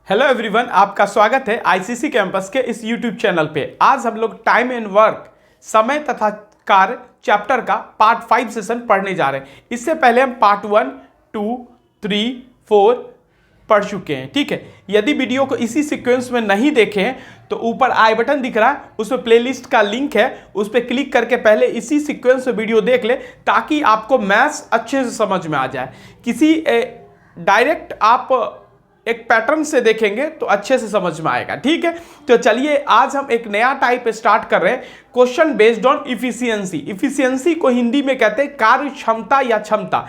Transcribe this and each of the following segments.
Hello everyone, आपका स्वागत है आईसीसी कैंपस के इस यूट्यूब चैनल पे। आज हम लोग टाइम एंड वर्क, समय तथा कार्य चैप्टर का पार्ट 5 सेशन पढ़ने जा रहे हैं। इससे पहले हम पार्ट 1, 2, 3, 4 पढ़ चुके हैं। ठीक है, यदि वीडियो को इसी सीक्वेंस में नहीं देखे हैं तो ऊपर आई बटन दिख रहा है, उसमें प्लेलिस्ट का लिंक है, उस पर क्लिक करके पहले इसी सीक्वेंस में वीडियो देख ले ताकि आपको मैथ्स अच्छे से समझ में आ जाए। किसी डायरेक्ट आप एक पैटर्न से देखेंगे तो अच्छे से समझ में आएगा। ठीक है, तो चलिए आज हम एक नया टाइप स्टार्ट कर रहे हैं, question based on efficiency. Efficiency को हिंदी में कहते हैं कार्य क्षमता या क्षमता।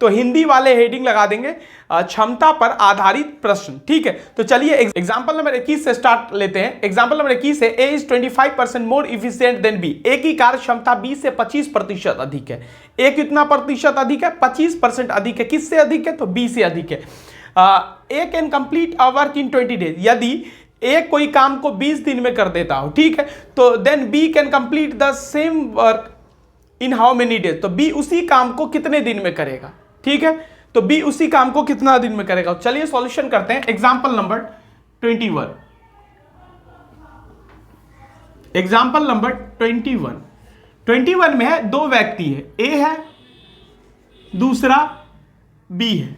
तो हिंदी वाले हेडिंग लगा देंगे क्षमता पर आधारित प्रश्न। ठीक है, तो चलिए एग्जांपल नंबर 21 से स्टार्ट लेते हैं। एग्जांपल नंबर 21 है, A is 25% more efficient than B. A की कार्य क्षमता बी से 25% अधिक है। ए कितना प्रतिशत अधिक है? 25% अधिक है। किससे अधिक है? तो बी से अधिक है। A can complete a work in 20 days. यदि ए कोई काम को 20 दिन में कर देता हो, ठीक है, तो then B can complete the same work in how many days. तो बी उसी काम को कितने दिन में करेगा? ठीक है, तो बी उसी काम को कितना दिन में करेगा? चलिए सॉल्यूशन करते हैं। Example number 21। एग्जांपल नंबर 21 में है, दो व्यक्ति है, ए है, दूसरा बी है।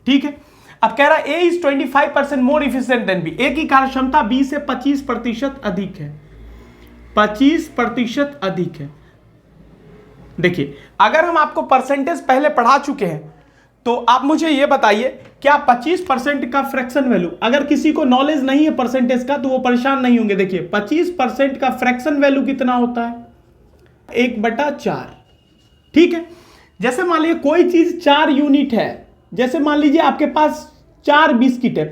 ठीक है, अब कह रहा है A is 25% more efficient than B. A की कार्य क्षमता बी से 25% अधिक है। 25% अधिक है। देखिए, अगर हम आपको परसेंटेज पहले पढ़ा चुके हैं तो आप मुझे यह बताइए, क्या 25% का फ्रैक्शन वैल्यू, अगर किसी को नॉलेज नहीं है परसेंटेज का तो वो परेशान नहीं होंगे। देखिए 25% का फ्रैक्शन वैल्यू कितना होता है? 1/4। ठीक है, जैसे मान लीजिए कोई चीज 4 यूनिट है। जैसे मान लीजिए आपके पास 4 बिस्किट है।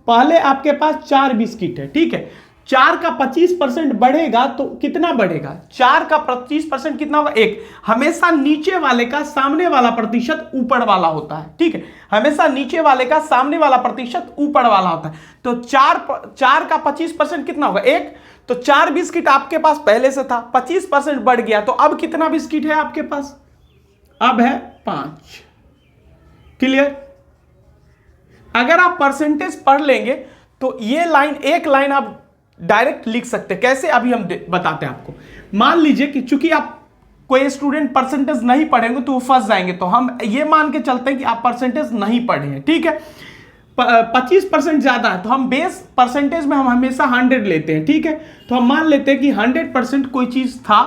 पहले आपके पास 4 बिस्किट है। ठीक है, 4 का 25% बढ़ेगा तो कितना बढ़ेगा? 4 का 25% कितना होगा? 1। हमेशा नीचे वाले का सामने वाला प्रतिशत ऊपर वाला होता है। ठीक है, हमेशा नीचे वाले का सामने वाला प्रतिशत ऊपर वाला होता है। तो 4 का 25% कितना होगा? 1। तो 4 बिस्किट आपके पास पहले से था, 25% बढ़ गया, तो अब कितना बिस्किट है आपके पास? अब है 5। क्लियर? अगर आप परसेंटेज पढ़ लेंगे तो ये लाइन, एक लाइन आप डायरेक्ट लिख सकते हैं। कैसे? अभी हम बताते हैं आपको। मान लीजिए कि चूंकि आप कोई स्टूडेंट परसेंटेज नहीं पढ़ेंगे तो वो फंस जाएंगे, तो हम ये मान के चलते हैं कि आप परसेंटेज नहीं पढ़े हैं। ठीक है, 25% ज्यादा है तो हम बेस परसेंटेज में हम हमेशा 100 लेते हैं। ठीक है, तो हम मान लेते हैं कि 100% कोई चीज था,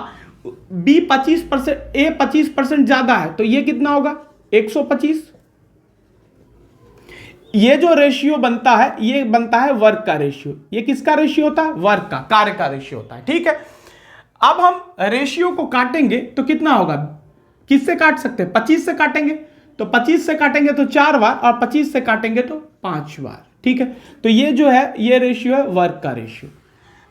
बी 25%, ए 25% ज्यादा है, तो ये कितना होगा? 125। ये जो रेशियो बनता है, ये बनता है वर्क का रेशियो। ये किसका रेशियो होता है? वर्क का, कार्य का रेशियो होता है। ठीक है, अब हम रेशियो को काटेंगे तो कितना होगा? किससे काट सकते हैं? 25 से काटेंगे। तो 25 से काटेंगे तो 4 बार, और 25 से काटेंगे तो 5 बार। ठीक है, तो ये जो है ये रेशियो है वर्क का रेशियो।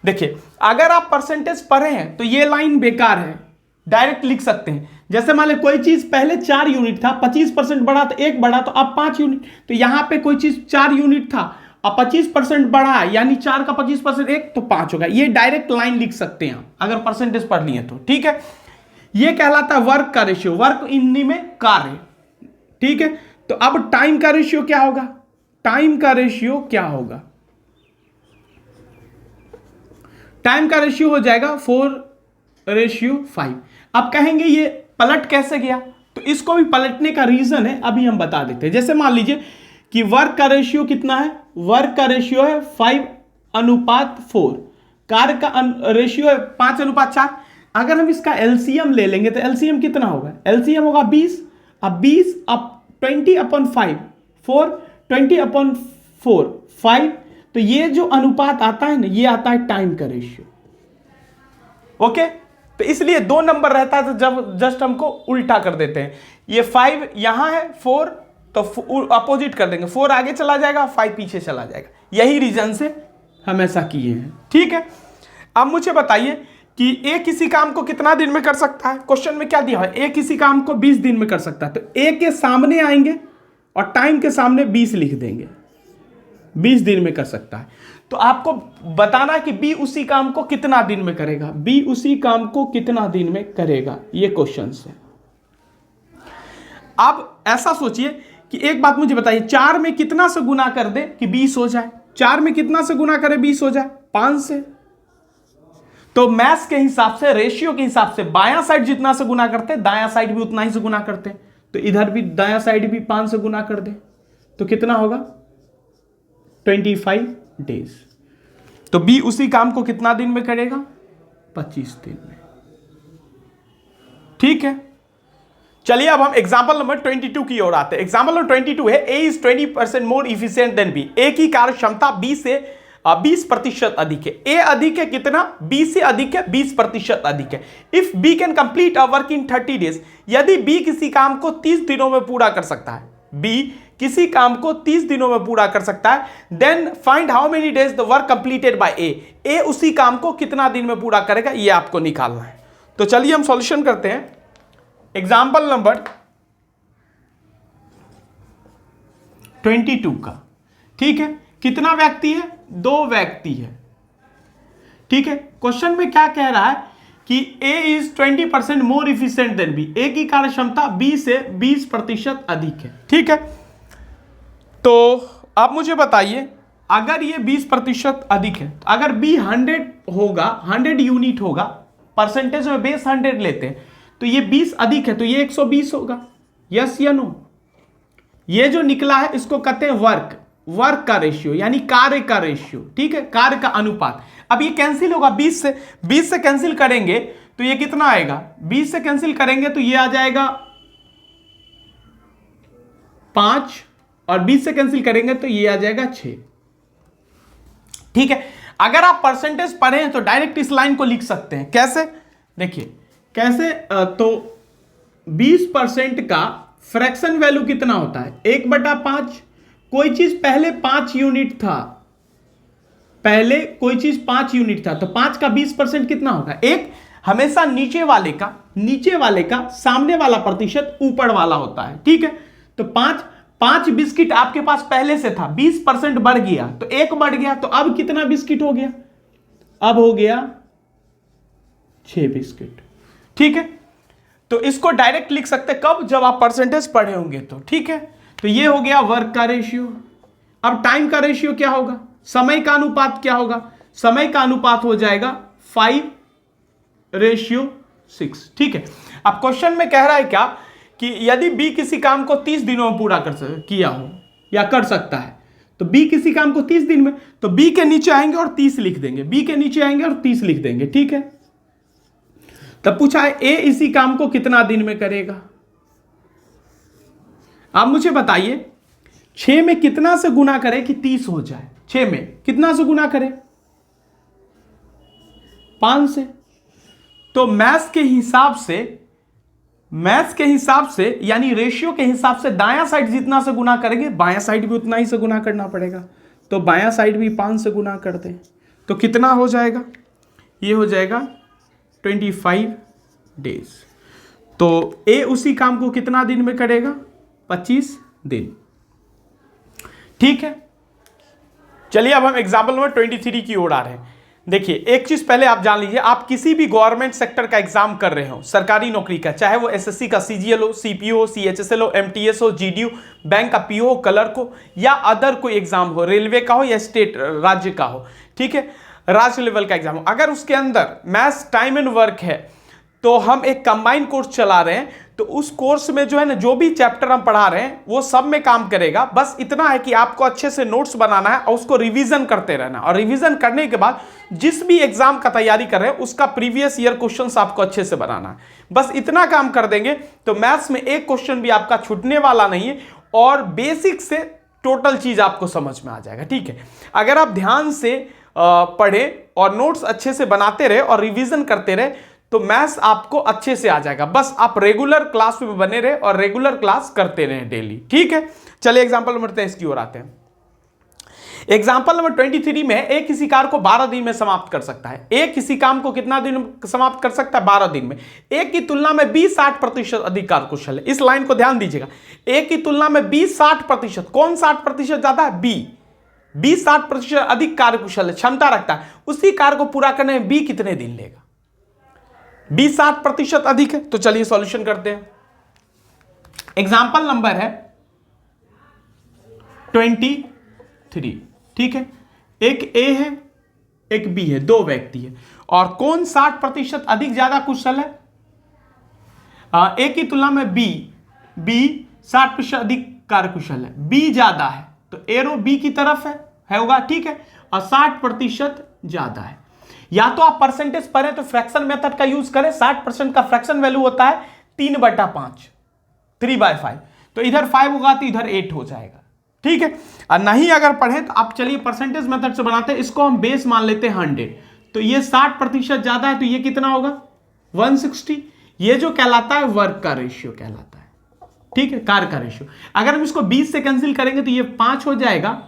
देखिए, अगर आप परसेंटेज पढ़े हैं तो ये लाइन बेकार है, डायरेक्ट लिख सकते हैं। जैसे मान लीजिए कोई चीज पहले 4 यूनिट था, 25% बढ़ा तो 1 बढ़ा, तो अब 5 यूनिट। तो यहां पे कोई चीज 4 यूनिट था और 25% बढ़ा, यानी 4 का 25% 1 तो 5 होगा। ये डायरेक्ट लाइन लिख सकते हैं अगर परसेंटेज पढ़ लिए तो। ठीक है, ये कहलाता है वर्क का रेशियो। वर्क हिंदी में कार्य। ठीक है, तो अब टाइम का रेशियो क्या होगा? टाइम का रेशियो क्या होगा? टाइम का रेशियो हो जाएगा 4:5। अब कहेंगे ये पलट कैसे गया? तो इसको भी पलटने का रीजन है, अभी हम बता देते हैं। जैसे मान लीजिए कि वर्क का रेशियो कितना है? वर्क का रेशियो है 5:4। कार्य का रेशियो है 5:4। अगर हम इसका एलसीएम ले लेंगे तो एलसीएम कितना होगा? एलसीएम होगा 20। अब 20 अब 20/5, 4 20/4, 5। तो ये जो अनुपात आता है ना, ये आता है टाइम का रेशियो। ओके, तो इसलिए 2 नंबर रहता है तो जब जस्ट हमको उल्टा कर देते हैं। ये 5 यहां है, 4 तो अपोजिट कर देंगे, 4 आगे चला जाएगा, 5 पीछे चला जाएगा। यही रीजन से हम ऐसा किए हैं। ठीक है, अब मुझे बताइए कि ए किसी काम को कितना दिन में कर सकता है? क्वेश्चन में क्या दिया है? ए किसी काम को 20 दिन में कर सकता है। तो ए के सामने आएंगे और टाइम के सामने 20 लिख देंगे। 20 दिन में कर सकता है। तो आपको बताना कि बी उसी काम को कितना दिन में करेगा। बी उसी काम को कितना दिन में करेगा, ये क्वेश्चन है। अब ऐसा सोचिए कि एक बात मुझे बताइए, 4 में कितना से गुना कर दे कि 20 हो जाए? 4 में कितना से गुना करे 20 हो जाए? 5 से। तो मैथ्स के हिसाब से, रेशियो के हिसाब से बायां साइड जितना से गुना करते दायां साइड भी उतना ही से गुना करते। तो इधर भी दायां साइड भी 5 से गुना कर दे तो कितना होगा? 25 डेज। तो बी उसी काम को कितना दिन में करेगा? 25 दिन में। ठीक है, चलिए अब हम एग्जांपल नंबर 22 की ओर आते हैं। एग्जांपल नंबर 22 है A is 20% more efficient than B. A की कार्य क्षमता बी से 20% अधिक है। ए अधिक है कितना? बी से अधिक है 20% अधिक है। If B can complete a work in 30 days, यदि बी किसी काम को 30 दिनों में पूरा कर सकता है, बी किसी काम को 30 दिनों में पूरा कर सकता है, then find how many days the work completed by A. A उसी काम को कितना दिन में पूरा करेगा, ये आपको निकालना है। तो चलिए हम सॉल्यूशन करते हैं। एग्जाम्पल नंबर 22 का। ठीक है, कितना व्यक्ति है? 2 व्यक्ति है। ठीक है, क्वेश्चन में क्या कह रहा है कि A is 20% more efficient than B. A की कार्य क्षमता B से 20% अधिक है। ठीक है, तो आप मुझे बताइए, अगर ये 20% अधिक है, तो अगर B 100 होगा, 100 यूनिट होगा, परसेंटेज में बेस 100 लेते हैं, तो ये 20 अधिक है, तो ये 120 होगा। यस या नो? ये जो निकला है इसको कहते हैं वर्क का रेशियो, यानी कार्य का रेशियो। ठीक है, कार्य का अनुपात। अब ये कैंसिल होगा 20 से कैंसिल करेंगे तो ये कितना आएगा? 20 से कैंसिल करेंगे तो ये आ जाएगा 5, और 20 से कैंसिल करेंगे तो ये आ जाएगा 6। ठीक है, अगर आप परसेंटेज पढ़े हैं तो डायरेक्ट इस लाइन को लिख सकते हैं। कैसे? देखिए कैसे, तो 20% का फ्रैक्शन वैल्यू कितना होता है? 1/5। कोई चीज पहले 5 यूनिट था, पहले कोई चीज 5 यूनिट था, तो 5 का 20% कितना होगा? 1। हमेशा नीचे वाले का सामने वाला प्रतिशत ऊपर वाला होता है। ठीक है, तो 5 बिस्किट आपके पास पहले से था, 20% बढ़ गया, तो 1 बढ़ गया, तो अब कितना बिस्किट हो गया? अब हो गया 6 बिस्किट। ठीक है, तो इसको डायरेक्ट लिख सकते कब? जब आप परसेंटेज पढ़े होंगे तो। ठीक है, तो ये हो गया वर्क का रेशियो। अब टाइम का रेशियो क्या होगा? समय का अनुपात क्या होगा? समय का अनुपात हो जाएगा 5:6। ठीक है, अब क्वेश्चन में कह रहा है क्या कि यदि बी किसी काम को 30 दिनों में पूरा किया हो या कर सकता है, तो बी किसी काम को 30 दिन में, तो बी के नीचे आएंगे और 30 लिख देंगे, बी के नीचे आएंगे और 30 लिख देंगे। ठीक है, तब पूछा है ए इसी काम को कितना दिन में करेगा? आप मुझे बताइए 6 में कितना से गुना करे कि 30 हो जाए? 6 में कितना से गुना करे? 5 से। तो मैथ्स के हिसाब से यानी रेशियो के हिसाब से दायां साइड जितना से गुना करेंगे बायां साइड भी उतना ही से गुना करना पड़ेगा। तो बायां साइड भी 5 से गुना कर दें तो कितना हो जाएगा? ये हो जाएगा 25 डेज। तो ए उसी काम को कितना दिन में करेगा? 25 दिन। ठीक है, चलिए अब हम एग्जाम्पल नंबर 23 की ओर आ रहे हैं। देखिए एक चीज पहले आप जान लीजिए, आप किसी भी गवर्नमेंट सेक्टर का एग्जाम कर रहे हो, सरकारी नौकरी का, चाहे वो एसएससी का सीजीएल हो, सीपीओ हो, सीएचएसएल हो, एमटीएस हो, जीडीयू, बैंक का पीओ हो, क्लर्क हो, या अदर कोई एग्जाम हो, रेलवे का हो या स्टेट राज्य का हो, ठीक है, राज्य लेवल का एग्जाम हो, अगर उसके अंदर मैथ्स टाइम एंड वर्क है तो हम एक कंबाइंड कोर्स चला रहे हैं, तो उस कोर्स में जो है ना, जो भी चैप्टर हम पढ़ा रहे हैं वो सब में काम करेगा। बस इतना है कि आपको अच्छे से नोट्स बनाना है और उसको रिवीजन करते रहना, और रिवीजन करने के बाद जिस भी एग्जाम का तैयारी कर रहे हैं उसका प्रीवियस ईयर क्वेश्चंस आपको अच्छे से बनाना है। बस इतना काम कर देंगे तो मैथ्स में एक क्वेश्चन भी आपका छूटने वाला नहीं है, और बेसिक से टोटल चीज आपको समझ में आ जाएगा। ठीक है, अगर आप ध्यान से पढ़े और नोट्स अच्छे से बनाते रहे और रिवीजन करते रहे तो मैथ्स आपको अच्छे से आ जाएगा। बस आप रेगुलर क्लास में बने रहे और रेगुलर क्लास करते रहे डेली। ठीक है, चलिए एग्जांपल नंबर 23 की ओर आते हैं। एग्जांपल नंबर 23 में ए किसी कार्य को 12 दिन में समाप्त कर सकता है। ए किसी काम को कितना दिन में समाप्त कर सकता है? 12 दिन में। ए की तुलना में बी 60% अधिक कार्यकुशल है। इस लाइन को ध्यान दीजिएगा, ए की तुलना में बी 60%। कौन 60% ज्यादा है? बी 60% अधिक कार्यकुशल है, क्षमता रखता है। उसी कार्य को पूरा करने में बी कितने दिन लेगा? बी 60% अधिक है। तो चलिए सॉल्यूशन करते हैं। एग्जाम्पल नंबर है 23, ठीक है। एक ए है, एक बी है, दो व्यक्ति है, और कौन 60% अधिक ज्यादा कुशल है? ए की तुलना में बी 60% अधिक कार्यकुशल है, बी ज्यादा है, तो एरो बी की तरफ है होगा, ठीक है, और 60% ज्यादा है। या तो आप परसेंटेज पढ़े तो फ्रैक्शन मेथड का यूज करें। 60% का फ्रैक्शन वैल्यू होता है 3/5, 3/5, तो इधर 5 होगा तो इधर 8 हो जाएगा, ठीक है। और नहीं अगर पढ़े तो आप चलिए परसेंटेज मेथड से बनाते हैं, इसको हम बेस मान लेते हैं 100, तो ये 60% ज्यादा है, तो ये कितना होगा 160। ये जो कहलाता है वर्क का रेशियो कहलाता है, ठीक है, कार्य का रेशियो। अगर हम इसको 20 से कैंसिल करेंगे तो ये 5 हो जाएगा,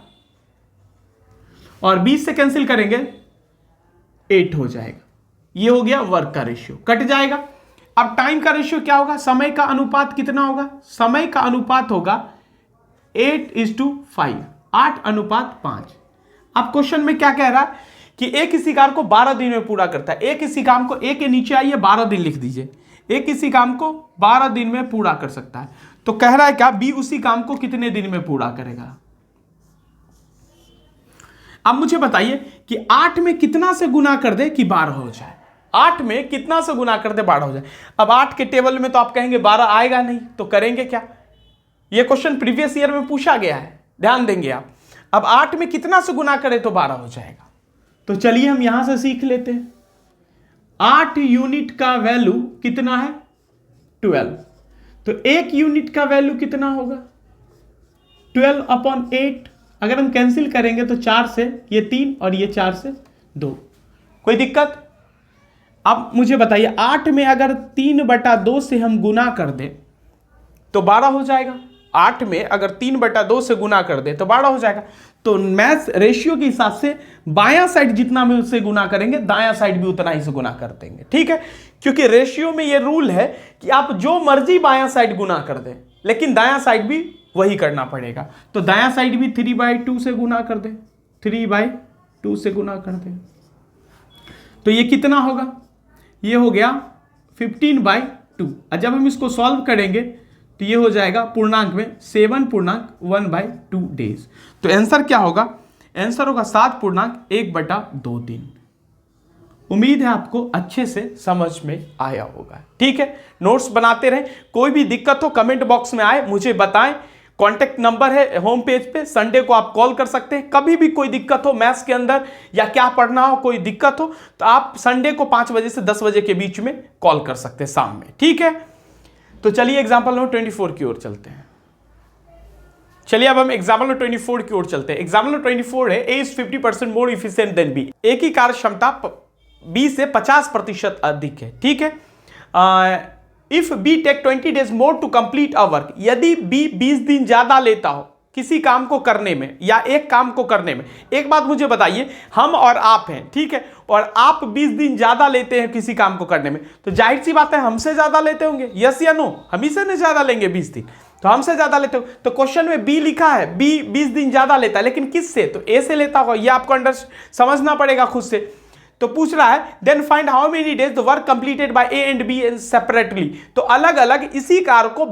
और 20 से कैंसिल करेंगे 8 हो जाएगा। ये हो गया वर्क का रेशियो, कट जाएगा। अब टाइम का रेशियो क्या होगा? समय का अनुपात कितना होगा? समय का अनुपात होगा 8:5, 8:5। अब क्वेश्चन में क्या कह रहा है कि एक इसी कार्य को 12 दिन में पूरा करता है। एक इसी काम को, एक के नीचे आइए 12 दिन लिख दीजिए, एक इसी काम को 12 दिन में पूरा कर सकता है। तो कह रहा है क्या बी उसी काम को कितने दिन में पूरा करेगा? अब मुझे बताइए कि 8 में कितना से गुना कर दे कि 12 हो जाए? 8 में कितना से गुना कर दे 12 हो जाए? अब 8 के टेबल में तो आप कहेंगे 12 आएगा नहीं, तो करेंगे क्या? यह क्वेश्चन प्रीवियस ईयर में पूछा गया है, ध्यान देंगे आप। अब 8 में कितना से गुना करें तो 12 हो जाएगा? तो चलिए हम यहां से सीख लेते हैं। 8 यूनिट का वैल्यू कितना है? 12, तो 1 यूनिट का वैल्यू कितना होगा? 12/8। अगर हम कैंसिल करेंगे तो 4 से ये 3 और ये 4 से 2, कोई दिक्कत? अब मुझे बताइए 8 में अगर 3/2 से हम गुना कर दें तो 12 हो जाएगा। 8 में अगर 3/2 से गुना कर दे तो 12 हो जाएगा। तो मैथ्स रेशियो के हिसाब से बायां साइड जितना में उससे गुना करेंगे, दायां साइड भी उतना ही से गुना कर देंगे, ठीक है। क्योंकि रेशियो में ये रूल है कि आप जो मर्जी बायां साइड गुना कर दें, लेकिन दायां साइड भी वही करना पड़ेगा। तो दायां साइड भी 3/2 से गुना कर दे, 3/2 से गुना कर दे, तो ये कितना होगा? ये हो गया 15/2। और जब हम इसको सॉल्व करेंगे तो ये हो जाएगा पूर्णांक में 7.1/2 डेज। तो आंसर क्या होगा? आंसर होगा 7.1/2 दिन। उम्मीद है आपको अच्छे से समझ में आया होगा, ठीक है। नोट्स बनाते रहें, कोई भी दिक्कत हो कमेंट बॉक्स में आए मुझे बताएं। कॉन्टेक्ट नंबर है होम पेज पे, संडे को आप कॉल कर सकते हैं। कभी भी कोई दिक्कत हो मैथ्स के अंदर या क्या पढ़ना हो, कोई दिक्कत हो तो आप संडे को 5 बजे से 10 बजे के बीच में कॉल कर सकते हैं शाम में, ठीक है। तो चलिए एग्जाम्पल नंबर 24 की ओर चलते हैं। चलिए अब हम एग्जाम्पल नंबर 24 की ओर चलते हैं। एग्जाम्पल नंबर 24 है, A is 50% more efficient than B. A की कार्य क्षमता बी से 50% अधिक है, ठीक है। If B take 20 days more to complete a work, यदि बी 20 दिन ज्यादा लेता हो किसी काम को करने में या एक काम को करने में। एक बात मुझे बताइए, हम और आप हैं, ठीक है, और आप 20 दिन ज्यादा लेते हैं किसी काम को करने में, तो जाहिर सी बात है हमसे ज्यादा लेते होंगे, यस या नो? हम ही से नहीं ज्यादा लेंगे 20 दिन, तो हमसे ज्यादा लेते हो। तो क्वेश्चन में बी लिखा है, बी 20 दिन ज्यादा लेता है, लेकिन किससे? तो ए से लेता होगा, ये आपको समझना पड़ेगा खुद से। तो पूछ रहा है then find how many days the work completed by A and B separately. तो अलग अलग इसी कार्य को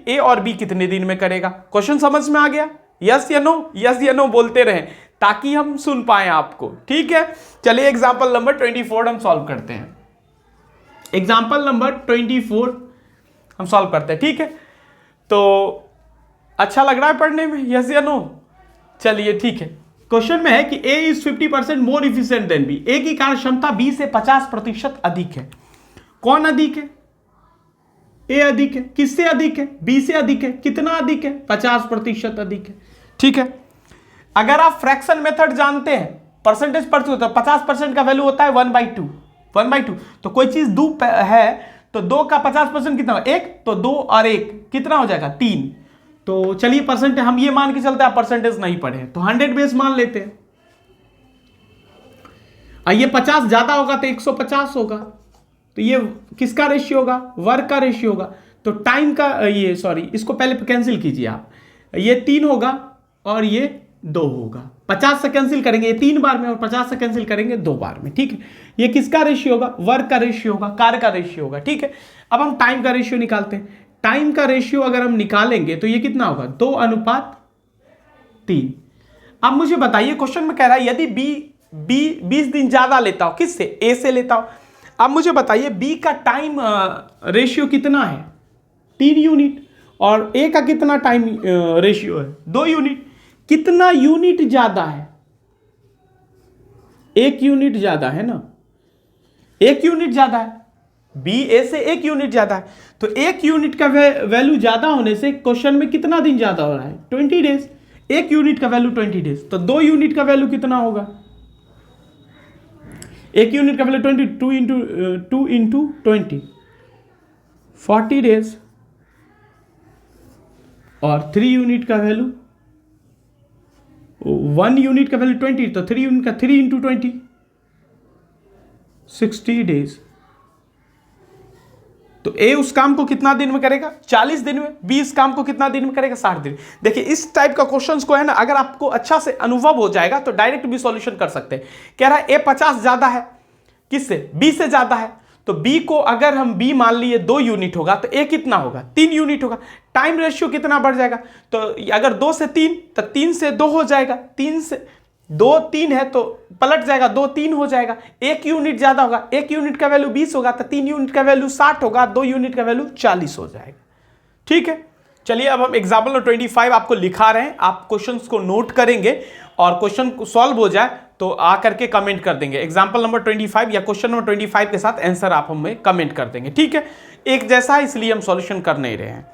ए और बी कितने दिन में करेगा? क्वेश्चन समझ में आ गया? यस या नो? यस या नो बोलते रहें ताकि हम सुन पाए आपको, ठीक है। चलिए एग्जांपल नंबर 24 हम सॉल्व करते हैं। एग्जांपल नंबर 24 हम सॉल्व करते हैं, ठीक है। तो अच्छा लग रहा है पढ़ने में? यस या नो? चलिए ठीक है। क्वेश्चन में है कि A is 50% more efficient than B। A की कार्य क्षमता B से 50% अधिक है। कौन अधिक है? A अधिक है। किससे अधिक है? B से अधिक है। कितना अधिक है? 50% अधिक है, ठीक है। अगर आप फ्रैक्शन मेथड जानते हैं, परसेंटेज पढ़ते हो तो 50% का वैल्यू होता है 1/2, 1/2। तो कोई चीज 2 है तो 2 का 50% कितना? 1, तो 2 और 1 कितना हो जाएगा? 3। तो चलिए परसेंटेज हम ये मान के चलते हैं, परसेंटेज नहीं पढ़े तो 100 बेस मान लेते हैं। ये 50 ज्यादा होगा तो 150 होगा, तो ये किसका रेशियो होगा? वर्क का रेशियो होगा। तो टाइम का ये सॉरी इसको पहले कैंसिल कीजिए आप, ये 3 होगा और ये 2 होगा। 50 से कैंसिल करेंगे ये 3 बार में और 50 से कैंसिल करेंगे 2 बार में, ठीक है। ये किसका रेशियो होगा? वर्क का रेशियो होगा, कार्य का रेशियो होगा, ठीक है। अब हम टाइम का रेशियो निकालते हैं। टाइम का रेशियो अगर हम निकालेंगे तो ये कितना होगा? 2:1 3। अब मुझे बताइए, क्वेश्चन में कह रहा है यदि बी 20 दिन ज्यादा लेता हो, किससे? ए से लेता हो। अब मुझे बताइए बी का टाइम रेशियो कितना है? 3 यूनिट। और ए का कितना टाइम रेशियो है? 2 यूनिट। कितना यूनिट ज्यादा है? 1 यूनिट ज्यादा है ना, 1 यूनिट ज्यादा है। बी ए से 1 यूनिट ज्यादा है, तो 1 यूनिट का वैल्यू ज्यादा होने से क्वेश्चन में कितना दिन ज्यादा हो रहा है? 20 डेज। 1 यूनिट का वैल्यू 20 डेज, तो 2 यूनिट का वैल्यू कितना होगा? 1 यूनिट का वैल्यू 20, 2 इंटू 20, 40 डेज। और 3 यूनिट का वैल्यू, 1 यूनिट का वैल्यू 20, तो 3 यूनिट का 3 इंटू 20, 60 डेज। तो ए उस काम को कितना दिन में करेगा? 40 दिन में। बी इस काम को कितना दिन में करेगा? 60 दिन। देखिए इस टाइप का क्वेश्चंस को है ना, अगर आपको अच्छा से अनुभव हो जाएगा तो डायरेक्ट भी सॉल्यूशन कर सकते हैं। कह रहा है ए 50 ज्यादा है, किससे? बी से ज्यादा है। तो बी को अगर हम बी मान लिए 2 यूनिट होगा तो ए कितना होगा? 3 यूनिट होगा। टाइम रेशियो कितना बढ़ जाएगा? तो अगर 2 से 3 तो 3 से 2 हो जाएगा, 3 से 2 3 है तो पलट जाएगा, 2 3 हो जाएगा। 1 यूनिट ज्यादा होगा, 1 यूनिट का वैल्यू 20 होगा तो 3 यूनिट का वैल्यू 60 होगा, 2 यूनिट का वैल्यू 40 हो जाएगा। ठीक है, चलिए अब हम एग्जाम्पल नंबर 25 आपको लिखा रहे हैं। आप क्वेश्चंस को नोट करेंगे और क्वेश्चन सॉल्व हो जाए तो आकर के कमेंट कर देंगे। एग्जाम्पल नंबर 25 या क्वेश्चन नंबर 25 के साथ आंसर आप हमें कमेंट कर देंगे। ठीक है, एक जैसा है इसलिए हम सॉल्यूशन कर नहीं रहे हैं।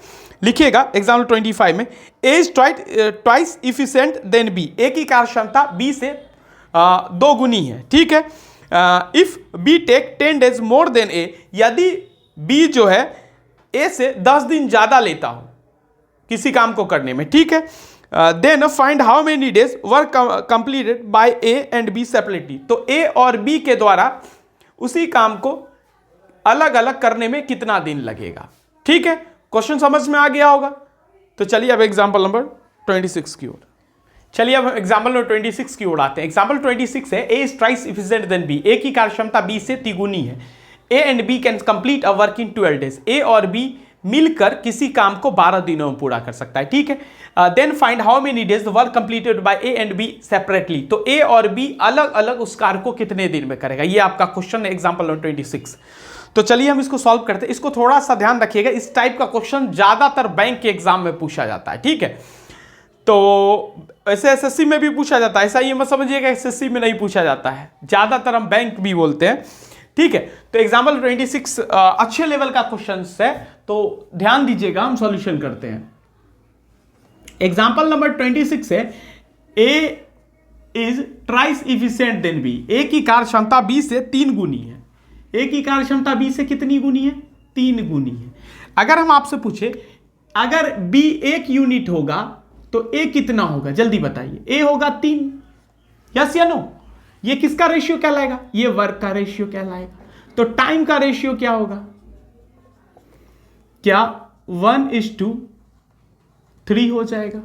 लिखिएगा एग्जाम्पल 25 में, A is twice efficient than B. A की कार्य क्षमता बी से 2 गुनी है। ठीक है, if B take 10 days more than A, यदि बी जो है ए से 10 दिन ज्यादा लेता हो किसी काम को करने में। ठीक है, then find how many days work completed by A and B separately. तो ए और बी के द्वारा उसी काम को अलग अलग करने में कितना दिन लगेगा। ठीक है, क्वेश्चन समझ में आ गया होगा। तो चलिए अब एग्जाम्पल नंबर 26 की ओर, चलिए अब एग्जाम्पल नंबर 26 की ओर आते हैं। एग्जाम्पल 26 है, A is twice efficient than B. A की कार्यक्षमता बी से तिगुनी है। A and B can complete a work in 12 days. A और बी मिलकर किसी काम को 12 दिनों में पूरा कर सकता है। ठीक है, then find how many days work completed by A and B separately. तो ए और बी अलग अलग उस कार्य को कितने दिन में करेगा, ये आपका क्वेश्चन है एग्जाम्पल नंबर 26। तो चलिए हम इसको सॉल्व करते हैं। इसको थोड़ा सा ध्यान रखिएगा, इस टाइप का क्वेश्चन ज्यादातर बैंक के एग्जाम में पूछा जाता है। ठीक है, तो ऐसे एसएससी में भी पूछा जाता है, ऐसा ये मत समझिएगा एसएससी में नहीं पूछा जाता है, ज्यादातर हम बैंक भी बोलते हैं। ठीक है, तो एग्जाम्पल 26 अच्छे लेवल का क्वेश्चन है, तो ध्यान दीजिएगा, हम सॉल्यूशन करते हैं। एग्जाम्पल नंबर 26 है, A is thrice efficient than B. A की कार्य क्षमता बी से 3 गुनी है। ए की कार्य क्षमता बी से कितनी गुनी है? 3 गुनी है। अगर हम आपसे पूछे अगर बी 1 यूनिट होगा तो ए कितना होगा, जल्दी बताइए। ए होगा 3, यस या नो? ये किसका रेशियो कहलाएगा? ये वर्क का रेशियो कहलाएगा। तो टाइम का रेशियो क्या होगा? क्या 1:3 हो जाएगा?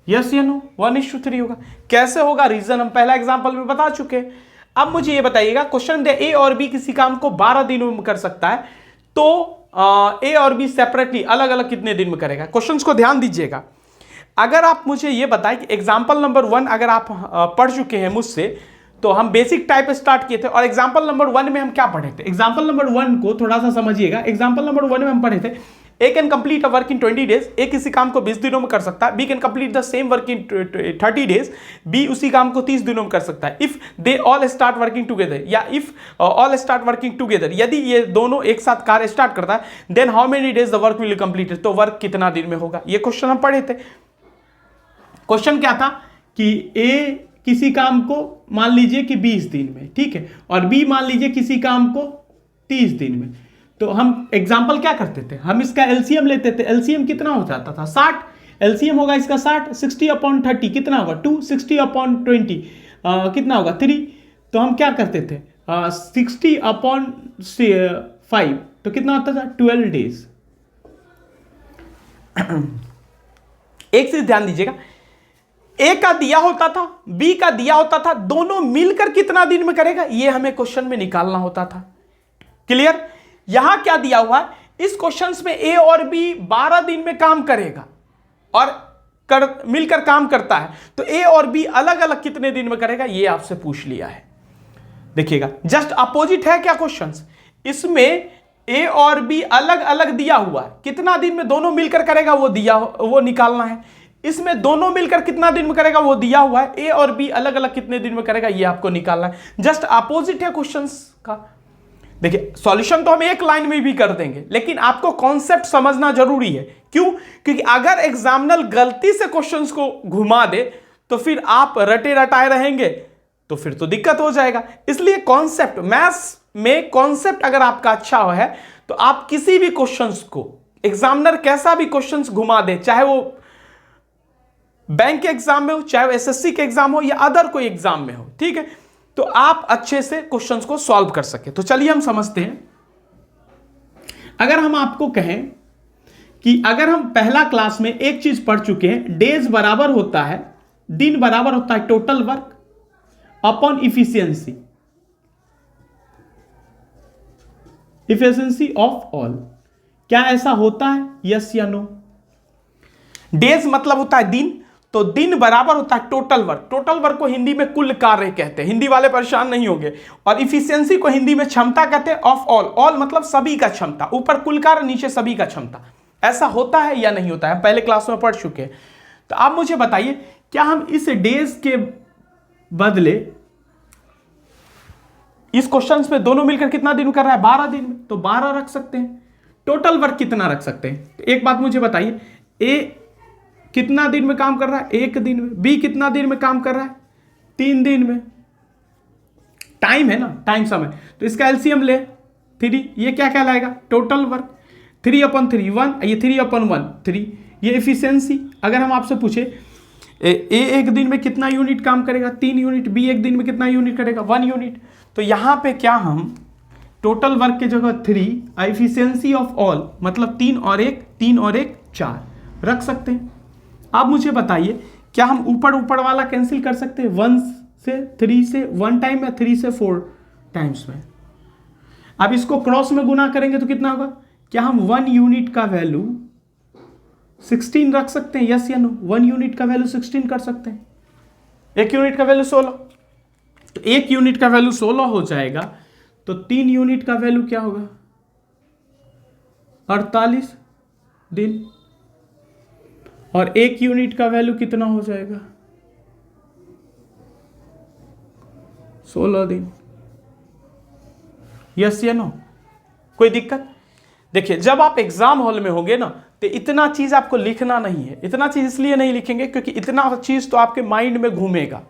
यस या नो? 1:3 होगा। कैसे होगा? रीजन हम पहला एग्जांपल में बता चुके हैं। अब मुझे ये बताइएगा, क्वेश्चन दे ए और बी किसी काम को 12 दिनों में कर सकता है, तो ए और बी सेपरेटली अलग अलग कितने दिन में करेगा? क्वेश्चंस को ध्यान दीजिएगा। अगर आप मुझे ये बताएं कि एग्जाम्पल नंबर 1 अगर आप पढ़ चुके हैं मुझसे, तो हम बेसिक टाइप स्टार्ट किए थे और एग्जाम्पल नंबर 1 में हम क्या पढ़े थे? एग्जाम्पल नंबर 1 को थोड़ा सा समझिएगा। एग्जाम्पल नंबर 1 में हम पढ़े थे, A can complete a work in 20 days. A किसी काम को 20 दिनों में कर सकता है। B can complete the same work in 30 days. B उसी काम को 30 दिनों में कर सकता है। If they all start working together, या if all start working together, यदि ये दोनों एक साथ कार्य स्टार्ट करता है, then how many days the work will completed. तो वर्क कितना दिन में होगा? ये क्वेश्चन हम पढ़े थे। क्वेश्चन क्या था कि ए किसी काम को मान लीजिए कि 20 दिन में, ठीक है, और बी मान लीजिए किसी काम को 30 दिन में। तो हम एग्जाम्पल क्या करते थे? हम इसका एलसीएम लेते थे। एलसीएम कितना हो जाता था? 60। एलसीएम होगा इसका 60, 60/30 कितना होगा? 2, 60/20 कितना होगा? 3। तो हम क्या करते थे? 60/5 तो कितना होता था? 12 डेज। एक चीज ध्यान दीजिएगा, ए का दिया होता था, बी का दिया होता था, दोनों मिलकर कितना दिन में करेगा ये हमें क्वेश्चन में निकालना होता था। क्लियर? यहां क्या दिया हुआ है? इस क्वेश्चन में ए और बी 12 दिन में काम करेगा और मिलकर काम करता है तो ए और बी अलग अलग कितने दिन में करेगा, ये आपसे पूछ लिया है। देखिएगा जस्ट अपोजिट है क्या क्वेश्चंस, इसमें ए और बी अलग अलग दिया हुआ है, कितना दिन में दोनों मिलकर करेगा वो निकालना है। इसमें दोनों मिलकर कितना दिन में करेगा वो दिया हुआ है, ए और बी अलग अलग कितने दिन में करेगा ये आपको निकालना है। जस्ट अपोजिट है क्वेश्चंस का। देखिए सॉल्यूशन तो हम एक लाइन में भी कर देंगे, लेकिन आपको कॉन्सेप्ट समझना जरूरी है। क्यों? क्योंकि अगर एग्जामिनर गलती से क्वेश्चंस को घुमा दे तो फिर आप रटे रटाए रहेंगे तो फिर तो दिक्कत हो जाएगा। इसलिए कॉन्सेप्ट, मैथ्स में कॉन्सेप्ट अगर आपका अच्छा है तो आप किसी भी क्वेश्चंस को, एग्जामिनर कैसा भी क्वेश्चंस घुमा दे, चाहे वो बैंक के एग्जाम में हो, चाहे वो एसएससी के एग्जाम हो या अदर कोई एग्जाम में हो, ठीक है, तो आप अच्छे से क्वेश्चंस को सॉल्व कर सके। तो चलिए हम समझते हैं। अगर हम आपको कहें कि अगर हम पहला क्लास में एक चीज पढ़ चुके हैं, डेज बराबर होता है, दिन बराबर होता है total work upon efficiency, efficiency of all. क्या ऐसा होता है? यस या नो? डेज मतलब होता है दिन, तो दिन बराबर होता है टोटल वर्क। टोटल वर्क को हिंदी में कुल कार्य कहते हैं, हिंदी वाले परेशान नहीं होंगे। और इफिशियंसी को हिंदी में क्षमता कहते हैं, ऑफ ऑल। ऑल मतलब सभी का क्षमता, ऊपर कुल कार्य नीचे सभी का क्षमता। ऐसा होता है या नहीं होता है? हम पहले क्लास में पढ़ चुके हैं। तो आप मुझे बताइए, क्या हम इस डेज के बदले इस क्वेश्चन में दोनों मिलकर कितना दिन कर रहा है? 12 दिन में, तो 12 रख सकते हैं। टोटल वर्क कितना रख सकते हैं? तो एक बात मुझे बताइए, ए कितना दिन में काम कर रहा है? 1 दिन में। बी कितना दिन में काम कर रहा है? 3 दिन में। टाइम है ना, टाइम समय, तो इसका एलसीएम ले 3, ये क्या कहलाएगा? Total work. 3/3 1, ये 3/1 3, ये एफिशिएंसी। अगर हम आपसे पूछे ए 1 दिन में कितना यूनिट काम करेगा? 3 यूनिट। बी 1 दिन में कितना यूनिट करेगा? 1 यूनिट। तो यहां पे क्या हम टोटल वर्क के जगह 3, एफिशिएंसी ऑफ ऑल मतलब 3 और 1 4 रख सकते हैं। आप मुझे बताइए, क्या हम ऊपर वाला कैंसिल कर सकते हैं? 1 से 3 से 1 टाइम या 3 से 4 टाइम्स में। अब इसको क्रॉस में गुना करेंगे तो कितना होगा? क्या हम 1 यूनिट का वैल्यू 16 रख सकते हैं? यस या नो? 1 यूनिट का वैल्यू 16 कर सकते हैं। 1 यूनिट का वैल्यू 16, तो 1 यूनिट का वैल्यू 16 हो जाएगा। तो 3 यूनिट का वैल्यू क्या होगा? 48 दिन। और 1 यूनिट का वैल्यू कितना हो जाएगा? 16 दिन। यस या नो? कोई दिक्कत? देखिए जब आप एग्जाम हॉल में होंगे ना, तो इतना चीज आपको लिखना नहीं है। इतना चीज इसलिए नहीं लिखेंगे क्योंकि इतना चीज तो आपके माइंड में घूमेगा।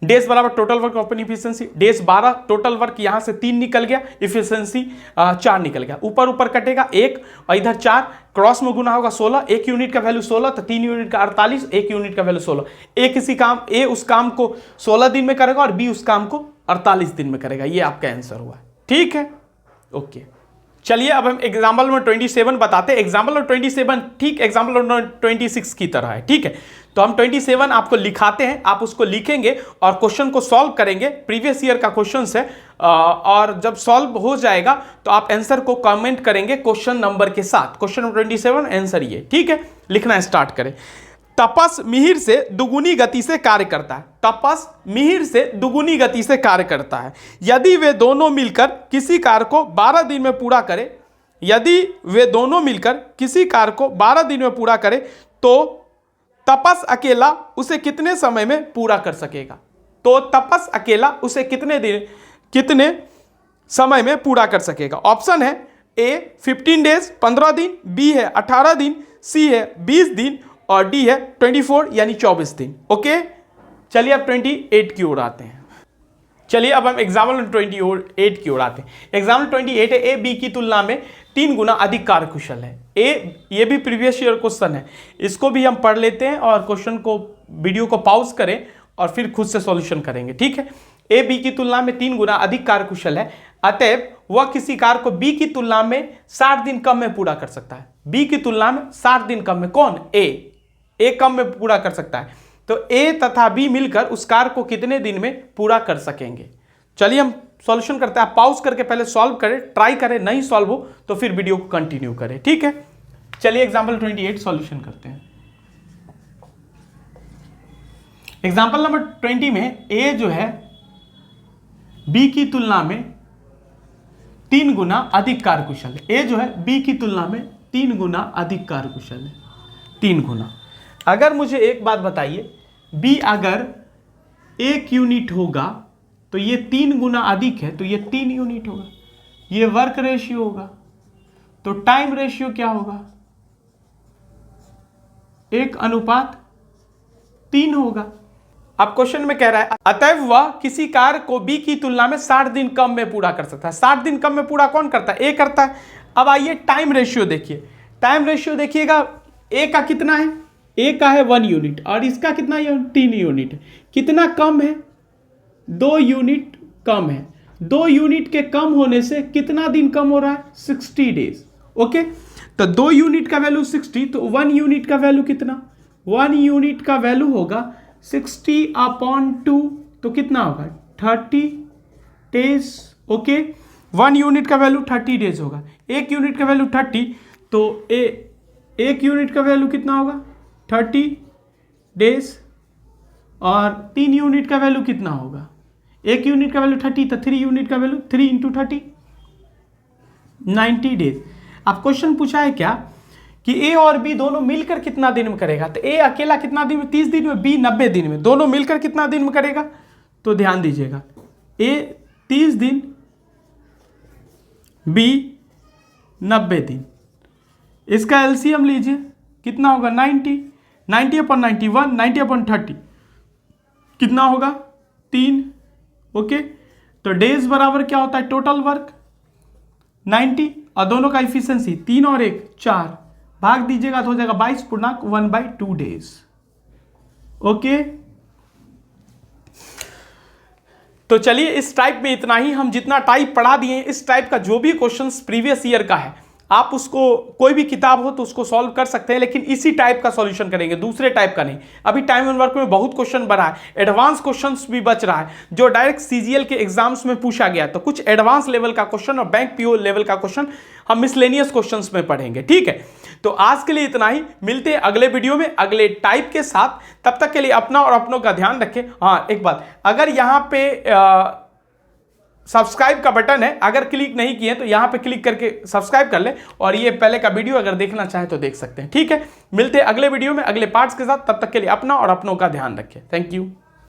डेज बराबर total work upon efficiency. Days 12, total work यहां से 3 निकल गया, इफिशिएंसी 4 निकल गया। ऊपर कटेगा 1 और इधर 4, क्रॉस में गुना होगा 16। 1 यूनिट का वैल्यू 16, तो 3 यूनिट का 48, 1 यूनिट का वैल्यू 16। ए उस काम को 16 दिन में करेगा और बी उस काम को 48 दिन में करेगा। ये आपका आंसर हुआ। ठीक है, ओके। चलिए अब हम एग्जाम्पल नंबर 27 बताते हैं। एग्जाम्पल नंबर 27 ठीक एग्जाम्पल नंबर 26 की तरह है। ठीक है, तो हम 27 आपको लिखाते हैं, आप उसको लिखेंगे और क्वेश्चन को सॉल्व करेंगे। प्रीवियस ईयर का क्वेश्चन है और जब सॉल्व हो जाएगा तो आप आंसर को कमेंट करेंगे क्वेश्चन नंबर के साथ। क्वेश्चन नंबर 27 आंसर ये। ठीक है, लिखना स्टार्ट करें। तपस मिहिर से दुगुनी गति से कार्य करता है। तपस मिहिर से दुगुनी गति से कार्य करता है। यदि वे दोनों मिलकर किसी कार्य को 12 दिन में पूरा करें, यदि वे दोनों मिलकर किसी कार्य को 12 दिन में पूरा करें तो तपस अकेला उसे कितने समय में पूरा कर सकेगा? तो तपस अकेला उसे कितने समय में पूरा कर सकेगा? ऑप्शन है ए 15 डेज 15 दिन, बी है 18 दिन, सी है 20 दिन और डी है 24 यानी 24 दिन। ओके, चलिए अब 28 की ओर आते हैं। चलिए अब हम एग्जाम्पल 28 की ओर आते हैं। एग्जाम्पल 28 है, ए बी की तुलना में 3 गुना अधिक कार्यकुशल है। ये भी प्रीवियस ईयर क्वेश्चन है, इसको भी हम पढ़ लेते हैं और क्वेश्चन को वीडियो को पॉज करें और फिर खुद से सॉल्यूशन करेंगे। ठीक है, ए बी की तुलना में 3 गुना अधिक कार्यकुशल है, अतएव वह किसी कार्य को बी की तुलना में 60 दिन कम में पूरा कर सकता है। बी की तुलना में 60 दिन कम में कौन? ए कम में पूरा कर सकता है। तो ए तथा बी मिलकर उस कार्य को कितने दिन में पूरा कर सकेंगे? चलिए हम सॉल्यूशन करते हैं। आप पॉज करके पहले सॉल्व करें, ट्राई करें, नहीं सॉल्व हो तो फिर वीडियो को कंटिन्यू करें। ठीक है, चलिए एग्जांपल 28 सॉल्यूशन करते हैं। एग्जाम्पल नंबर 20 में ए जो है बी की तुलना में 3 गुना अधिक कार्यकुशल है। ए जो है बी की तुलना में 3 गुना अधिक कार्यकुशल है, 3 गुना। अगर मुझे एक बात बताइए, बी अगर 1 यूनिट होगा तो ये 3 गुना अधिक है, तो ये 3 यूनिट होगा। ये वर्क रेशियो होगा, तो टाइम रेशियो क्या होगा? 1:3 होगा। अब क्वेश्चन में कह रहा है अतएव वह किसी कार्य को बी की तुलना में 60 दिन कम में पूरा कर सकता है। 60 दिन कम में पूरा कौन करता है? ए करता है। अब आइए टाइम रेशियो देखिए। टाइम रेशियो देखिएगा, ए का कितना है? ए का है 1 यूनिट और इसका कितना है? 3 यूनिट। कितना कम है? 2 यूनिट कम है। 2 यूनिट के कम होने से कितना दिन कम हो रहा है? 60 डेज। ओके, तो 2 यूनिट का वैल्यू 60, तो 1 यूनिट का वैल्यू कितना? 1 यूनिट का वैल्यू होगा 60/2, तो कितना होगा? 30 डेज। ओके, 1 यूनिट का वैल्यू 30 डेज होगा। 1 यूनिट का वैल्यू 30, तो 1 यूनिट का वैल्यू कितना होगा? 30 डेज। और 3 यूनिट का वैल्यू कितना होगा? 1 यूनिट का वैल्यू 30, तो 3 यूनिट का वैल्यू 3 × 30, 90 डेज। अब क्वेश्चन पूछा है क्या कि ए और बी दोनों मिलकर कितना दिन में करेगा? तो ए अकेला कितना दिन में? 30 दिन में, बी 90 दिन में। दोनों मिलकर कितना दिन में करेगा? तो ध्यान दीजिएगा, ए 30 दिन, बी 90 दिन। इसका एलसीएम लीजिए, कितना होगा? 90, 90/91, 90/30 कितना होगा? 3। ओके, तो डेज बराबर क्या होता है? टोटल वर्क 90 और दोनों का इफिशियंसी 3 और 1 4, भाग दीजिएगा तो हो जाएगा 22.1/2 डेज। ओके, तो चलिए इस टाइप में इतना ही। हम जितना टाइप पढ़ा दिए, इस टाइप का जो भी क्वेश्चंस प्रीवियस ईयर का है, आप उसको कोई भी किताब हो तो उसको सॉल्व कर सकते हैं, लेकिन इसी टाइप का सॉल्यूशन करेंगे, दूसरे टाइप का नहीं। अभी टाइम एंड वर्क में बहुत क्वेश्चन बना है, एडवांस क्वेश्चंस भी बच रहा है जो डायरेक्ट सीजीएल के एग्जाम्स में पूछा गया। तो कुछ एडवांस लेवल का क्वेश्चन और बैंक पीओ लेवल का क्वेश्चन हम मिसलेनियस क्वेश्चंस में पढ़ेंगे। ठीक है, तो आज के लिए इतना ही। मिलते हैं अगले वीडियो में अगले टाइप के साथ। तब तक के लिए अपना और अपनों का ध्यान रखें। हाँ, एक बात, अगर यहाँ पे सब्सक्राइब का बटन है, अगर क्लिक नहीं किए तो यहाँ पे क्लिक करके सब्सक्राइब कर ले, और ये पहले का वीडियो अगर देखना चाहे तो देख सकते हैं। ठीक है, मिलते हैं अगले वीडियो में अगले पार्ट्स के साथ। तब तक के लिए अपना और अपनों का ध्यान रखें। Thank you.